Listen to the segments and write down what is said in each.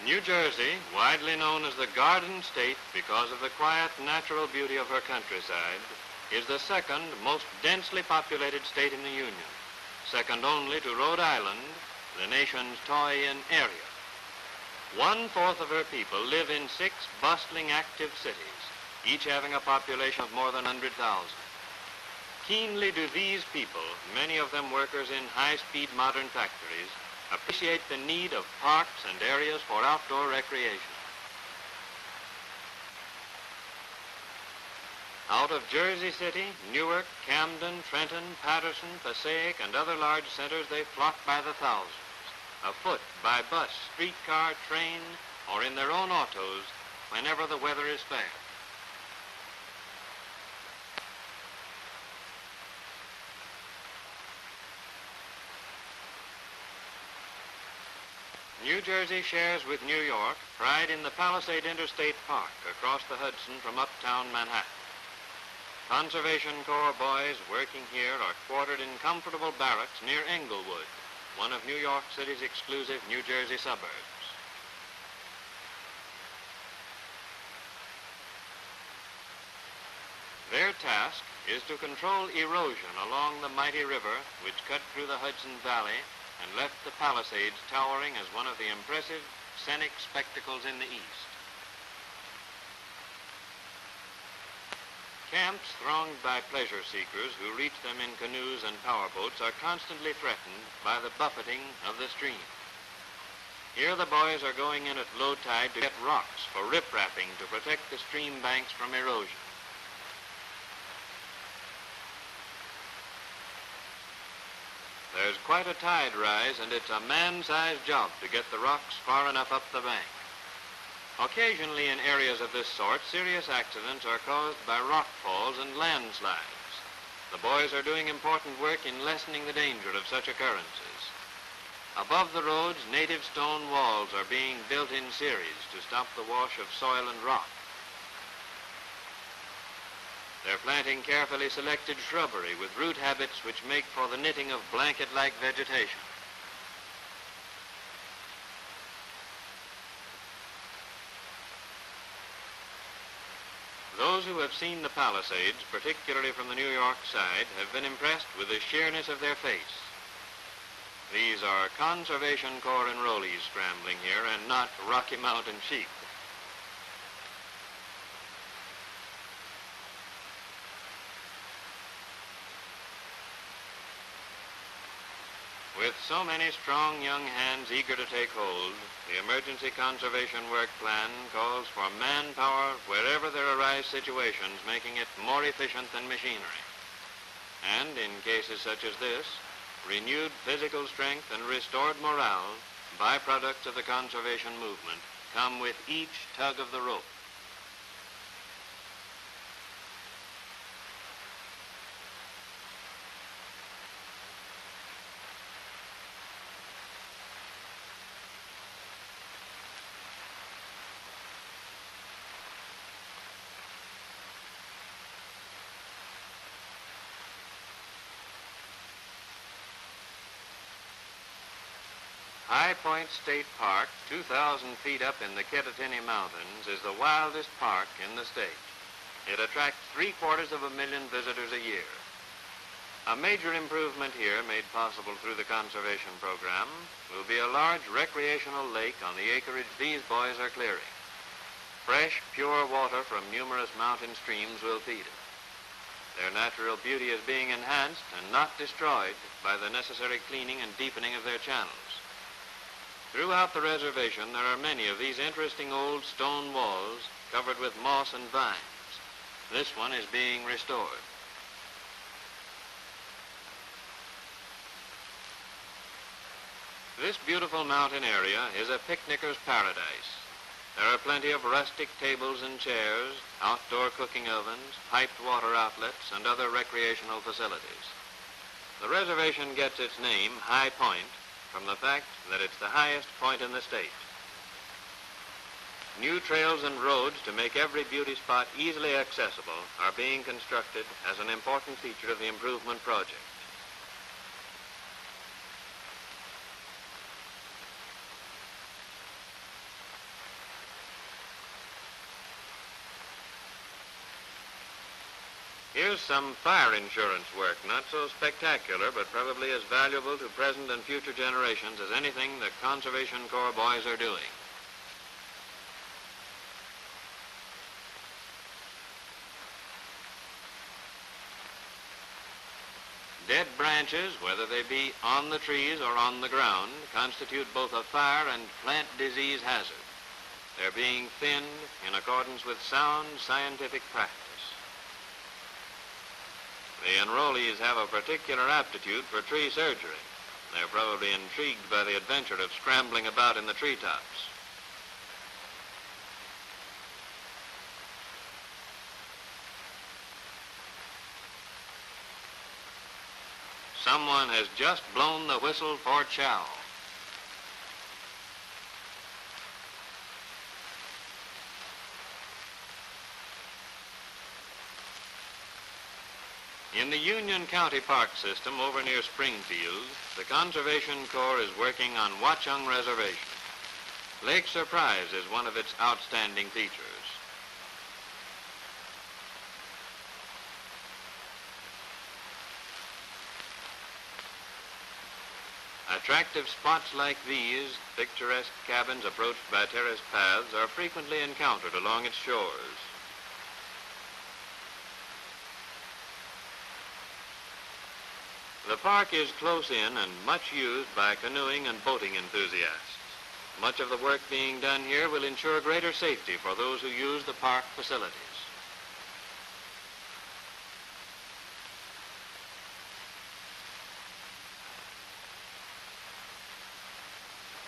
New Jersey, widely known as the Garden State because of the quiet natural beauty of her countryside, is the second most densely populated state in the Union, second only to Rhode Island, the nation's toy-in area. 1/4 of her people live in 6 bustling active cities, each having a population of more than 100,000. Keenly do these people, many of them workers in high-speed modern factories, appreciate the need of parks and areas for outdoor recreation. Out of Jersey City, Newark, Camden, Trenton, Patterson, Passaic, and other large centers, they flock by the thousands, afoot, by bus, streetcar, train, or in their own autos whenever the weather is fair. New Jersey shares with New York pride in the Palisades Interstate Park across the Hudson from uptown Manhattan. Conservation Corps boys working here are quartered in comfortable barracks near Englewood, one of New York City's exclusive New Jersey suburbs. Their task is to control erosion along the mighty river which cut through the Hudson Valley and left the Palisades towering as one of the impressive scenic spectacles in the East. Camps thronged by pleasure seekers who reach them in canoes and powerboats are constantly threatened by the buffeting of the stream. Here the boys are going in at low tide to get rocks for riprapping to protect the stream banks from erosion. There's quite a tide rise, and it's a man-sized job to get the rocks far enough up the bank. Occasionally in areas of this sort, serious accidents are caused by rock falls and landslides. The boys are doing important work in lessening the danger of such occurrences. Above the roads, native stone walls are being built in series to stop the wash of soil and rock. They're planting carefully selected shrubbery with root habits which make for the knitting of blanket-like vegetation. Those who have seen the Palisades, particularly from the New York side, have been impressed with the sheerness of their face. These are Conservation Corps enrollees scrambling here and not Rocky Mountain sheep. With so many strong young hands eager to take hold, the emergency conservation work plan calls for manpower wherever there arise situations, making it more efficient than machinery. And in cases such as this, renewed physical strength and restored morale, byproducts of the conservation movement, come with each tug of the rope. High Point State Park, 2,000 feet up in the Kittatinny Mountains, is the wildest park in the state. It attracts 750,000 visitors a year. A major improvement here, made possible through the conservation program, will be a large recreational lake on the acreage these boys are clearing. Fresh, pure water from numerous mountain streams will feed it. Their natural beauty is being enhanced and not destroyed by the necessary cleaning and deepening of their channels. Throughout the reservation, there are many of these interesting old stone walls covered with moss and vines. This one is being restored. This beautiful mountain area is a picnicker's paradise. There are plenty of rustic tables and chairs, outdoor cooking ovens, piped water outlets, and other recreational facilities. The reservation gets its name, High Point, from the fact that it's the highest point in the state. New trails and roads to make every beauty spot easily accessible are being constructed as an important feature of the improvement project. is some fire insurance work, not so spectacular, but probably as valuable to present and future generations as anything the Conservation Corps boys are doing. Dead branches, whether they be on the trees or on the ground, constitute both a fire and plant disease hazard. They're being thinned in accordance with sound scientific practice. The enrollees have a particular aptitude for tree surgery. They're probably intrigued by the adventure of scrambling about in the treetops. Someone has just blown the whistle for chow. In the Union County Park system over near Springfield, the Conservation Corps is working on Watchung Reservation. Lake Surprise is one of its outstanding features. Attractive spots like these, picturesque cabins approached by terraced paths, are frequently encountered along its shores. The park is close in and much used by canoeing and boating enthusiasts. Much of the work being done here will ensure greater safety for those who use the park facilities.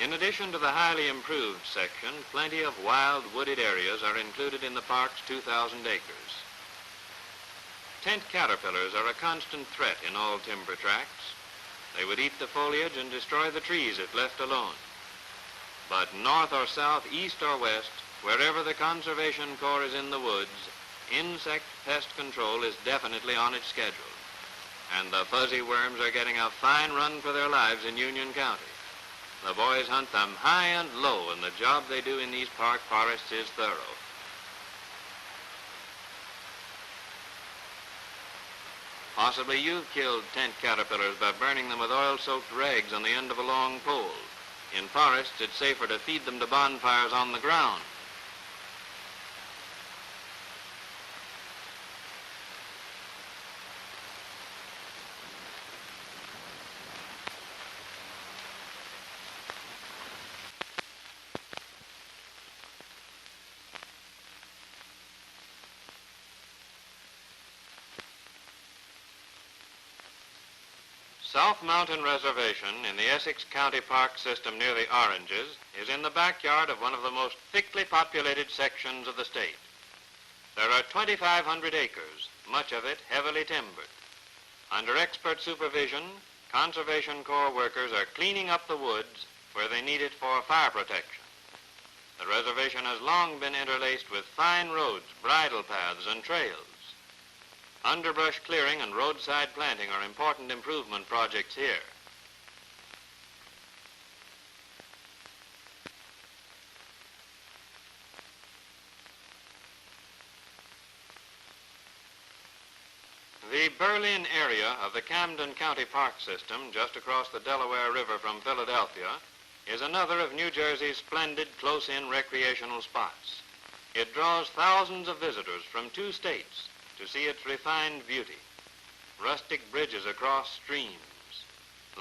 In addition to the highly improved section, plenty of wild wooded areas are included in the park's 2,000 acres. Tent caterpillars are a constant threat in all timber tracts. They would eat the foliage and destroy the trees if left alone. But north or south, east or west, wherever the Conservation Corps is in the woods, insect pest control is definitely on its schedule. And the fuzzy worms are getting a fine run for their lives in Union County. The boys hunt them high and low, and the job they do in these park forests is thorough. Possibly you've killed tent caterpillars by burning them with oil-soaked rags on the end of a long pole. In forests, it's safer to feed them to bonfires on the ground. South Mountain Reservation in the Essex County Park system near the Oranges is in the backyard of one of the most thickly populated sections of the state. There are 2,500 acres, much of it heavily timbered. Under expert supervision, Conservation Corps workers are cleaning up the woods where they need it for fire protection. The reservation has long been interlaced with fine roads, bridle paths, and trails. Underbrush clearing and roadside planting are important improvement projects here. The Berlin area of the Camden County Park system, just across the Delaware River from Philadelphia, is another of New Jersey's splendid close-in recreational spots. It draws thousands of visitors from 2 states to see its refined beauty. Rustic bridges across streams,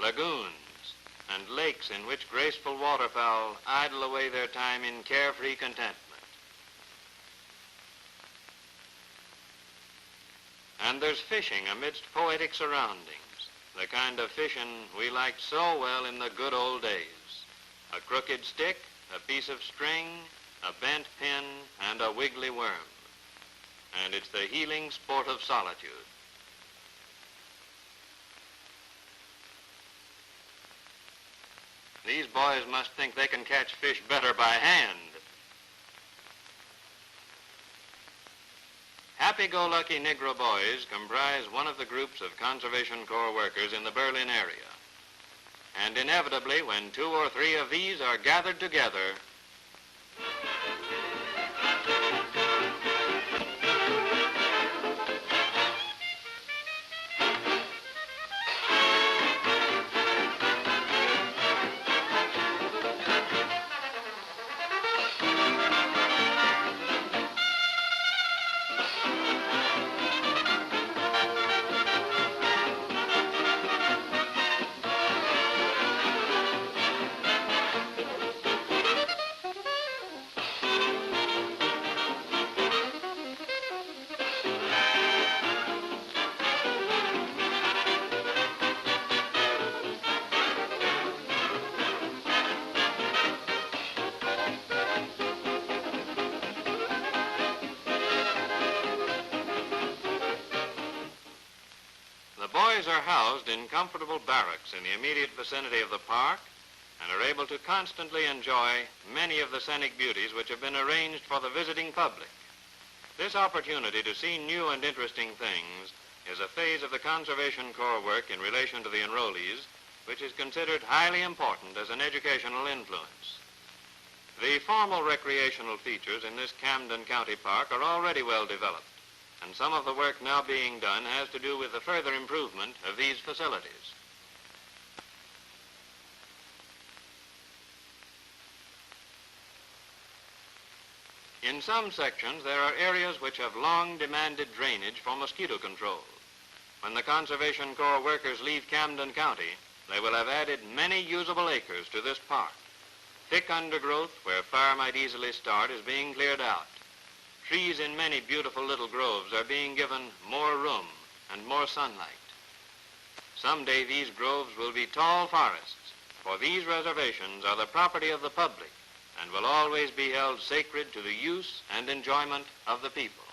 lagoons, and lakes in which graceful waterfowl idle away their time in carefree contentment. And there's fishing amidst poetic surroundings, the kind of fishing we liked so well in the good old days. A crooked stick, a piece of string, a bent pin, and a wiggly worm. And it's the healing sport of solitude. These boys must think they can catch fish better by hand. Happy-go-lucky Negro boys comprise one of the groups of Conservation Corps workers in the Berlin area. And inevitably, when 2 or 3 of these are gathered together, boys are housed in comfortable barracks in the immediate vicinity of the park and are able to constantly enjoy many of the scenic beauties which have been arranged for the visiting public. This opportunity to see new and interesting things is a phase of the Conservation Corps work in relation to the enrollees, which is considered highly important as an educational influence. The formal recreational features in this Camden County Park are already well developed, and some of the work now being done has to do with the further improvement of these facilities. In some sections, there are areas which have long demanded drainage for mosquito control. When the Conservation Corps workers leave Camden County, they will have added many usable acres to this park. Thick undergrowth, where fire might easily start, is being cleared out. Trees in many beautiful little groves are being given more room and more sunlight. Someday these groves will be tall forests, for these reservations are the property of the public and will always be held sacred to the use and enjoyment of the people.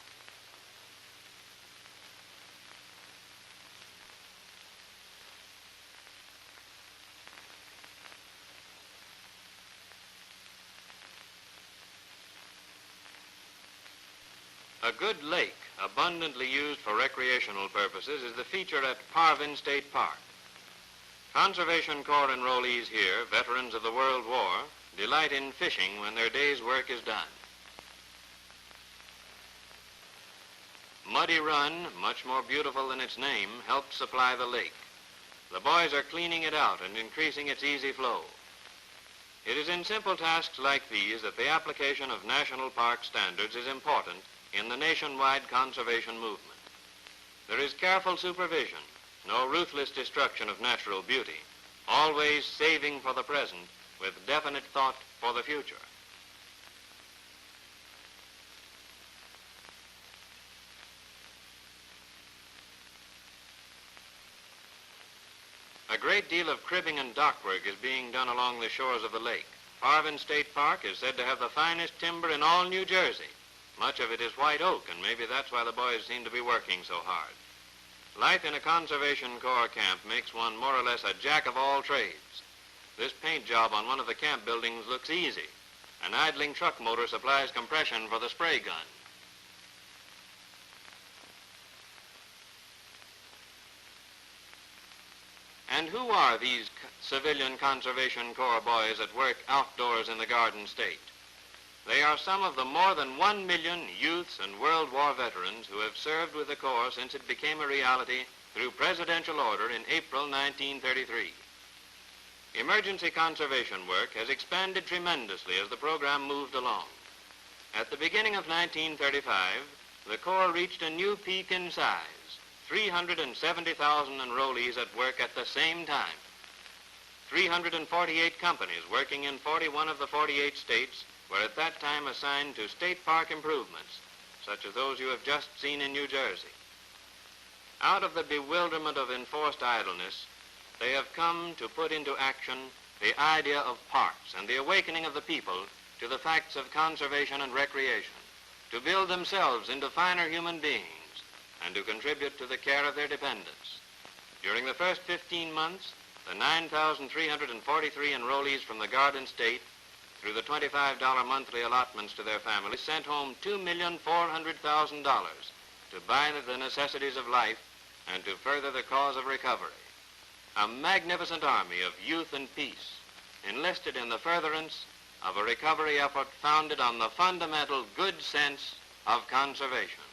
A good lake, abundantly used for recreational purposes, is the feature at Parvin State Park. Conservation Corps enrollees here, veterans of the World War, delight in fishing when their day's work is done. Muddy Run, much more beautiful than its name, helps supply the lake. The boys are cleaning it out and increasing its easy flow. It is in simple tasks like these that the application of national park standards is important in the nationwide conservation movement. There is careful supervision, no ruthless destruction of natural beauty, always saving for the present with definite thought for the future. A great deal of cribbing and dock work is being done along the shores of the lake. Parvin State Park is said to have the finest timber in all New Jersey. Much of it is white oak, and maybe that's why the boys seem to be working so hard. Life in a Conservation Corps camp makes one more or less a jack of all trades. This paint job on one of the camp buildings looks easy. An idling truck motor supplies compression for the spray gun. And who are these civilian Conservation Corps boys at work outdoors in the Garden State? They are some of the more than 1 million youths and World War veterans who have served with the Corps since it became a reality through presidential order in April 1933. Emergency conservation work has expanded tremendously as the program moved along. At the beginning of 1935, the Corps reached a new peak in size, 370,000 enrollees at work at the same time. 348 companies working in 41 of the 48 states were at that time assigned to state park improvements, such as those you have just seen in New Jersey. Out of the bewilderment of enforced idleness, they have come to put into action the idea of parks and the awakening of the people to the facts of conservation and recreation, to build themselves into finer human beings, and to contribute to the care of their dependents. During the first 15 months, the 9,343 enrollees from the Garden State, through the $25 monthly allotments to their families, sent home $2,400,000 to buy the necessities of life and to further the cause of recovery. A magnificent army of youth and peace, enlisted in the furtherance of a recovery effort founded on the fundamental good sense of conservation.